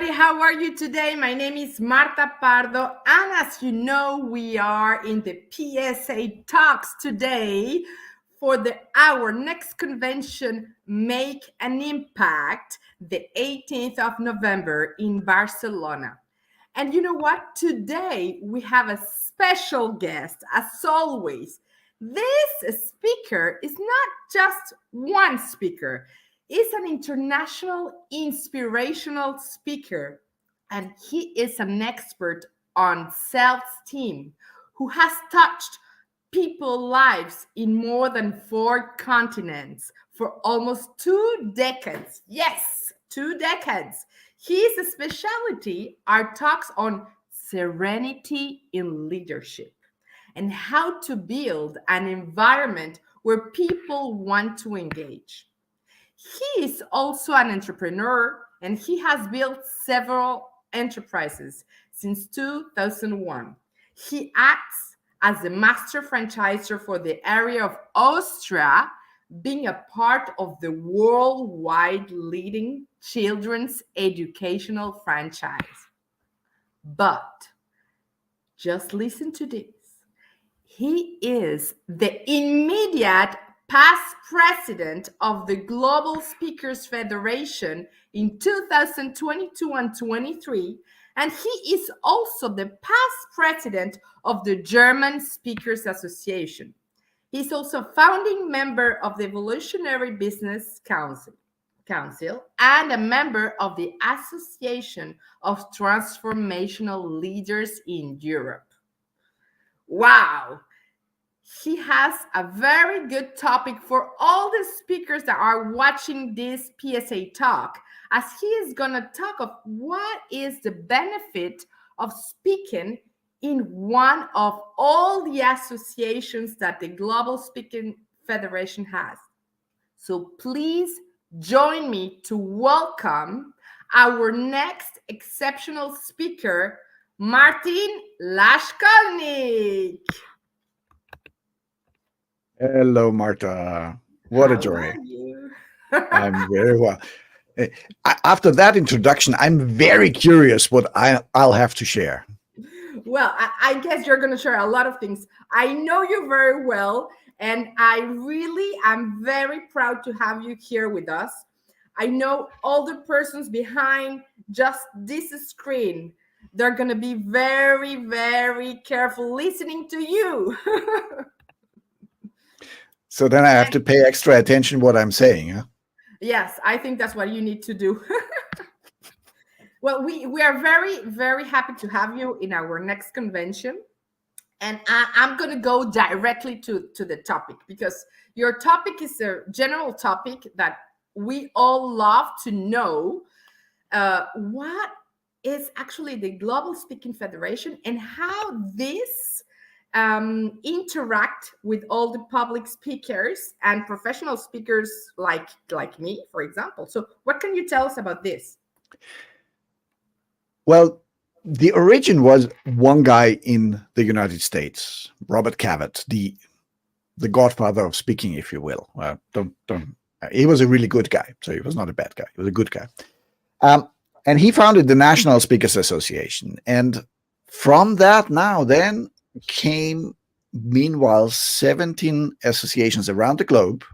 everybody. How are you today? My name is Marta Pardo, and as you know, we are in the PSA Talks today for our next convention, Make an Impact, the 18th of November in Barcelona. And you know what? Today we have a special guest, as always. This speaker is not just one speaker, is an international inspirational speaker, and he is an expert on self-esteem who has touched people's lives in more than 4 continents for almost 2 decades. Yes, 2 decades. His specialty are talks on serenity in leadership and how to build an environment where people want to engage. He is also an entrepreneur and he has built several enterprises since 2001. He acts as the Master Franchisor for the area of Austria, being a part of the worldwide leading children's educational franchise. But just listen to this. He is the immediate past president of the Global Speakers Federation in 2022 and 23, and he is also the past president of the German Speakers Association. He's also a founding member of the Evolutionary Business Council and a member of the Association of Transformational Leaders in Europe. Wow! He has a very good topic for all the speakers that are watching this PSA talk, as he is going to talk of what is the benefit of speaking in one of all the associations that the Global Speaking Federation has. So please join me to welcome our next exceptional speaker, Martin Laschkolnig. Hello, Marta. What a joy. I'm very well. After that introduction, I'm very curious what I'll have to share. Well, I guess you're going to share a lot of things. I know you very well, and I really am very proud to have you here with us. I know all the persons behind just this screen, they're going to be very, very careful listening to you. So then I have to pay extra attention to what I'm saying, huh? Yes, I think that's what you need to do. Well, we are very, very happy to have you in our next convention. And I'm going to go directly to the topic, because your topic is a general topic that we all love to know. What is actually the Global Speaking Federation and how this interact with all the public speakers and professional speakers like me, for example. So what can you tell us about this? Well, the origin was one guy in the United States, Robert Cavett, the godfather of speaking, if you will. He was a really good guy, so he was not a bad guy. He was a good guy. And he founded the National Speakers Association. And from that then came, meanwhile, 17 associations around the globe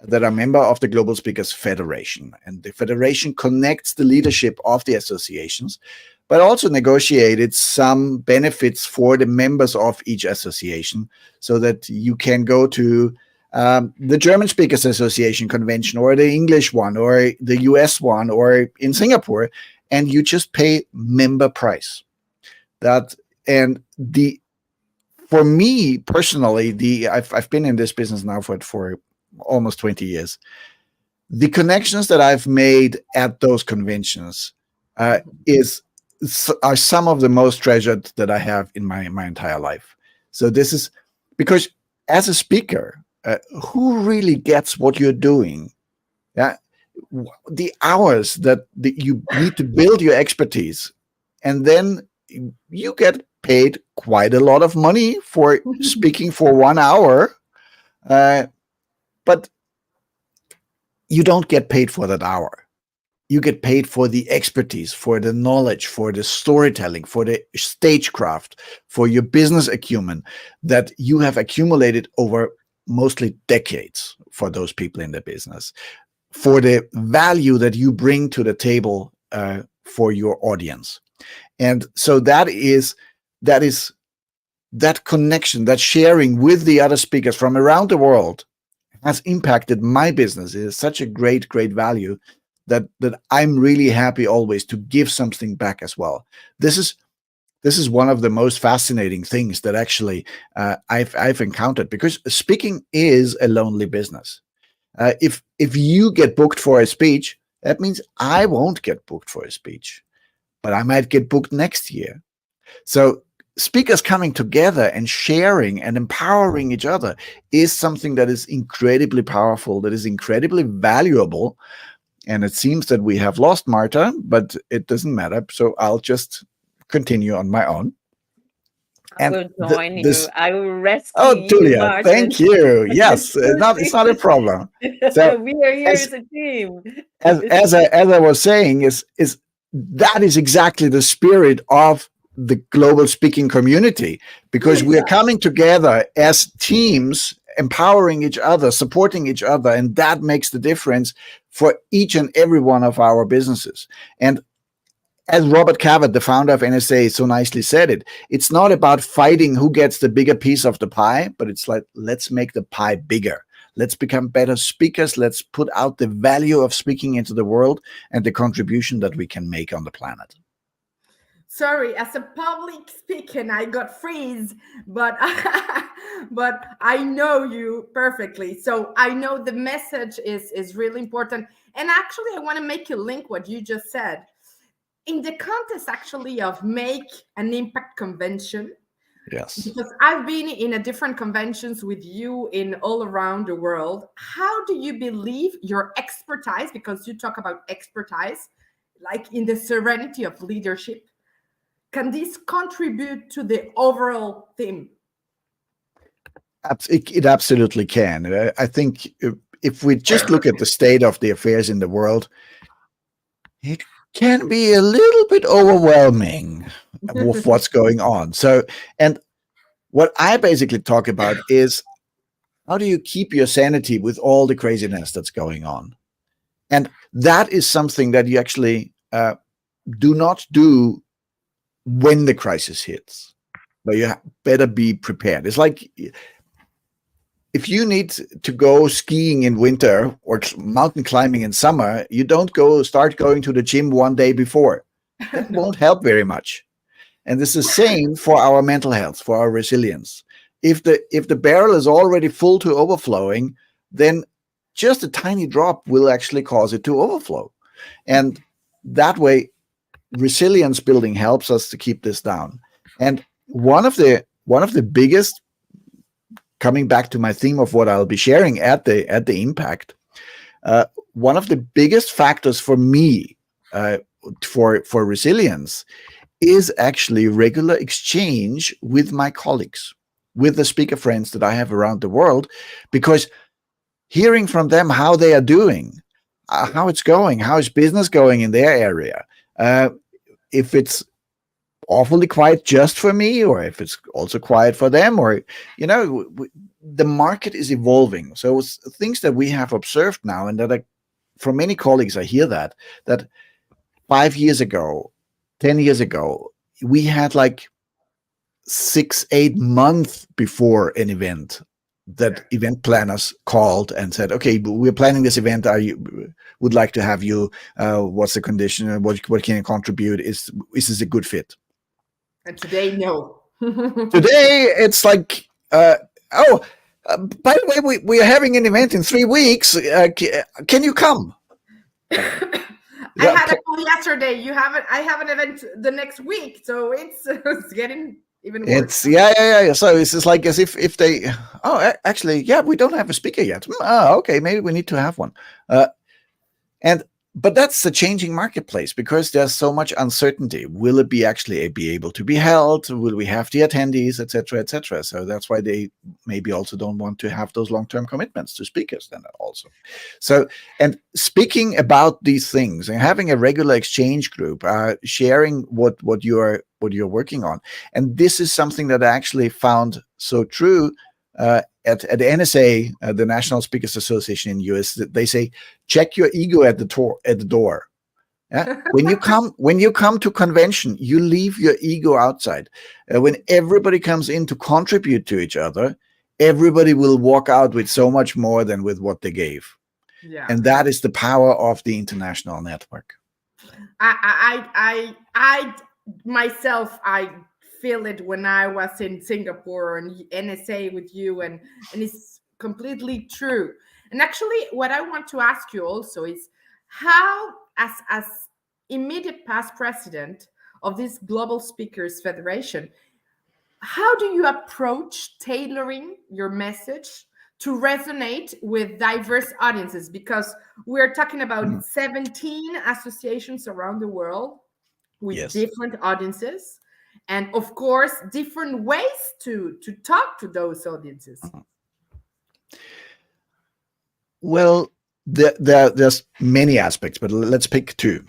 that are member of the Global Speakers Federation. And the federation connects the leadership of the associations, but also negotiated some benefits for the members of each association, so that you can go to the German Speakers Association convention, or the English one, or the US one, or in Singapore, and you just pay member price. For me personally, I've been in this business now for almost 20 years. The connections that I've made at those conventions are some of the most treasured that I have in my entire life. So this is because, as a speaker, who really gets what you're doing? Yeah, the hours that you need to build your expertise, and then you get paid quite a lot of money for speaking for 1 hour, but you don't get paid for that hour. you get paid for the expertise, for the knowledge, for the storytelling, for the stagecraft, for your business acumen that you have accumulated over mostly decades for those people in the business, for the value that you bring to the table for your audience. And so that connection, that sharing with the other speakers from around the world has impacted my business. It is such a great value that I'm really happy always to give something back as well. This is one of the most fascinating things that actually I've encountered, because speaking is a lonely business. If you get booked for a speech, that means I won't get booked for a speech, but I might get booked next year. So speakers coming together and sharing and empowering each other is something that is incredibly powerful, that is incredibly valuable. And it seems that we have lost Marta, but it doesn't matter. So I'll just continue on my own. I will join you. I will rescue you, Julia, Martin. thank you. Yes, it's not a problem. So we are here as a team. As I was saying, is that is exactly the spirit of the global speaking community, because we are coming together as teams, empowering each other, supporting each other, and that makes the difference for each and every one of our businesses. And as Robert Cavett, the founder of NSA, so nicely said it, it's not about fighting who gets the bigger piece of the pie, but it's like, let's make the pie bigger. Let's become better speakers. Let's put out the value of speaking into the world and the contribution that we can make on the planet. Sorry, as a public speaker, I got freeze, but but I know you perfectly. So I know the message is really important. And actually, I want to make a link what you just said. In the context actually of Make an Impact convention. Yes. Because I've been in a different conventions with you in all around the world. How do you believe your expertise, because you talk about expertise, like in the Serenity of leadership, can this contribute to the overall theme? It absolutely can. I think if we just look at the state of the affairs in the world, it can be a little bit overwhelming with what's going on. So, and what I basically talk about is, how do you keep your sanity with all the craziness that's going on? And that is something that you actually do not do when the crisis hits, but you better be prepared. It's like if you need to go skiing in winter or mountain climbing in summer, you don't start going to the gym one day before. That won't help very much. And this is the same for our mental health, for our resilience. If the barrel is already full to overflowing, then just a tiny drop will actually cause it to overflow. And that way, resilience building helps us to keep this down. And one of the biggest, coming back to my theme of what I'll be sharing at the Impact, one of the biggest factors for me for resilience is actually regular exchange with my colleagues, with the speaker friends that I have around the world, because hearing from them how they are doing, how it's going, how is business going in their area, if it's awfully quiet just for me, or if it's also quiet for them, or, the market is evolving. So it's things that we have observed now, and that from many colleagues, I hear that 5 years ago, 10 years ago, we had like 6-8 months before an event that event planners called and said, okay, we're planning this event. Would like to have you, what's the condition? What can you contribute? Is this a good fit? And today, no. Today, it's like, by the way, we are having an event in 3 weeks. Can you come? I had a call yesterday. I have an event the next week, so it's getting even worse. It's yeah. So it's just like as if they, actually, we don't have a speaker yet. Okay, maybe we need to have one. And but that's the changing marketplace because there's so much uncertainty. Will it be actually be able to be held? Will we have the attendees, etc., etc.? So that's why they maybe also don't want to have those long-term commitments to speakers then also. So, and speaking about these things and having a regular exchange group, sharing what you're working on, and this is something that I actually found so true. At the NSA, the National Speakers Association in the US, they say, check your ego at the door. Yeah? When you come to convention, you leave your ego outside. When everybody comes in to contribute to each other, everybody will walk out with so much more than with what they gave. Yeah. And that is the power of the international network. I myself, I feel it when I was in Singapore and NSA with you, and it's completely true. And actually, what I want to ask you also is how, as immediate past president of this Global Speakers Federation, how do you approach tailoring your message to resonate with diverse audiences? Because we're talking about 17 associations around the world with different audiences, and of course different ways to talk to those audiences. Well, there's many aspects, but let's pick two.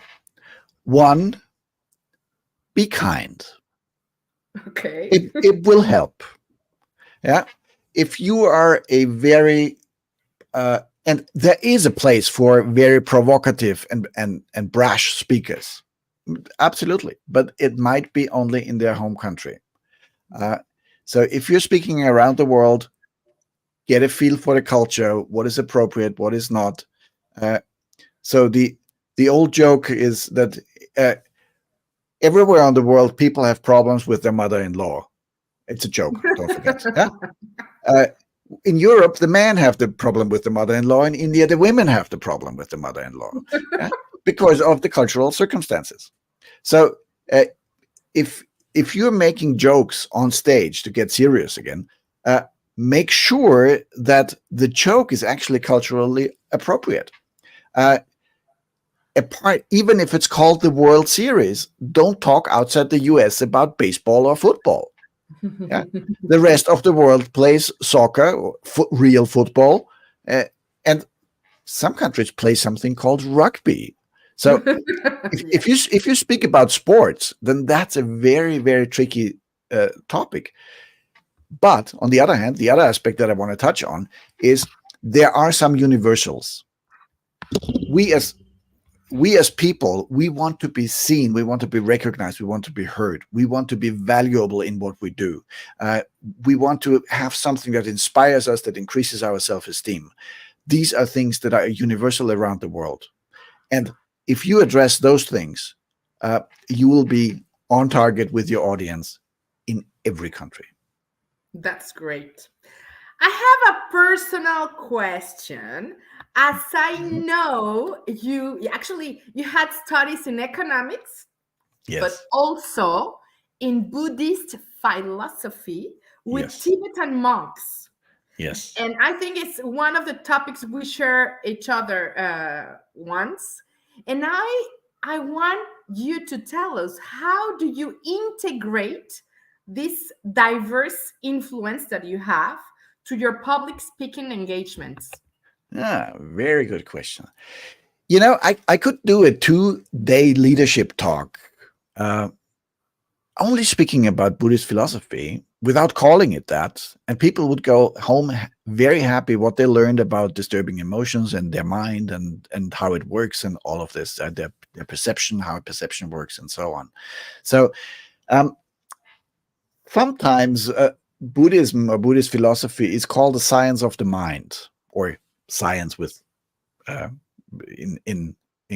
One, be kind. Okay. It will help. Yeah. If you are a very and there is a place for very provocative and brash speakers. Absolutely. But it might be only in their home country. So if you're speaking around the world, get a feel for the culture, what is appropriate, what is not. So the old joke is that everywhere in the world, people have problems with their mother-in-law. It's a joke, don't forget. Yeah? In Europe, the men have the problem with the mother-in-law. In India, the women have the problem with the mother-in-law because of the cultural circumstances. So if you're making jokes on stage to get serious again, make sure that the joke is actually culturally appropriate. Even if it's called the World Series, don't talk outside the US about baseball or football. Yeah? The rest of the world plays soccer, or real football, and some countries play something called rugby. So if you speak about sports, then that's a very, very tricky topic. But on the other hand, the other aspect that I want to touch on is there are some universals. We as people, we want to be seen, we want to be recognized, we want to be heard, we want to be valuable in what we do. We want to have something that inspires us, that increases our self-esteem. These are things that are universal around the world. And if you address those things, you will be on target with your audience in every country. That's great. I have a personal question. As I know, you had studies in economics, but also in Buddhist philosophy with Tibetan monks. Yes. And I think it's one of the topics we share each other once. And I want you to tell us, how do you integrate this diverse influence that you have to your public speaking engagements? Very good question. You know, I could do a 2-day leadership talk only speaking about Buddhist philosophy without calling it that, and people would go home very happy what they learned about disturbing emotions and their mind and how it works and all of this, their perception, how perception works, and so on. So sometimes Buddhism or Buddhist philosophy is called the science of the mind, or science with in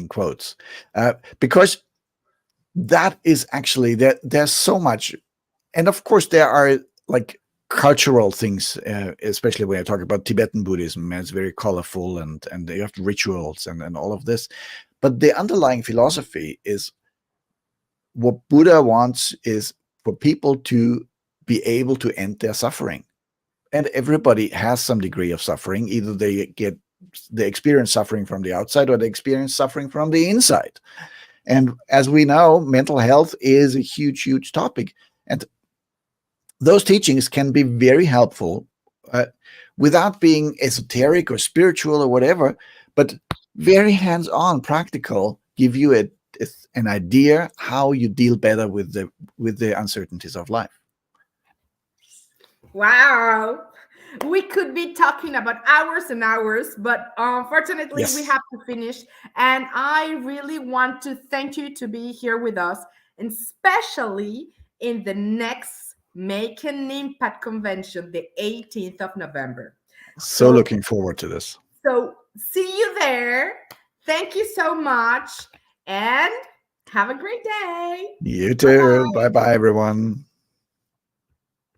quotes, because that is actually there's so much. And of course there are like cultural things, especially when I talk about Tibetan Buddhism, and it's very colorful and they have rituals and all of this, but the underlying philosophy is what Buddha wants is for people to be able to end their suffering. And everybody has some degree of suffering. Either they get the experience suffering from the outside or the experience suffering from the inside. And as we know, mental health is a huge, huge topic. And those teachings can be very helpful without being esoteric or spiritual or whatever, but very hands-on, practical, give you an idea how you deal better with the uncertainties of life. Wow. We could be talking about hours and hours, but unfortunately, Yes. we have to finish. And I really want to thank you to be here with us, and especially in the next Make an Impact convention, the 18th of November. So looking forward to this. So see you there. Thank you so much, and have a great day. You too. Bye-bye, everyone.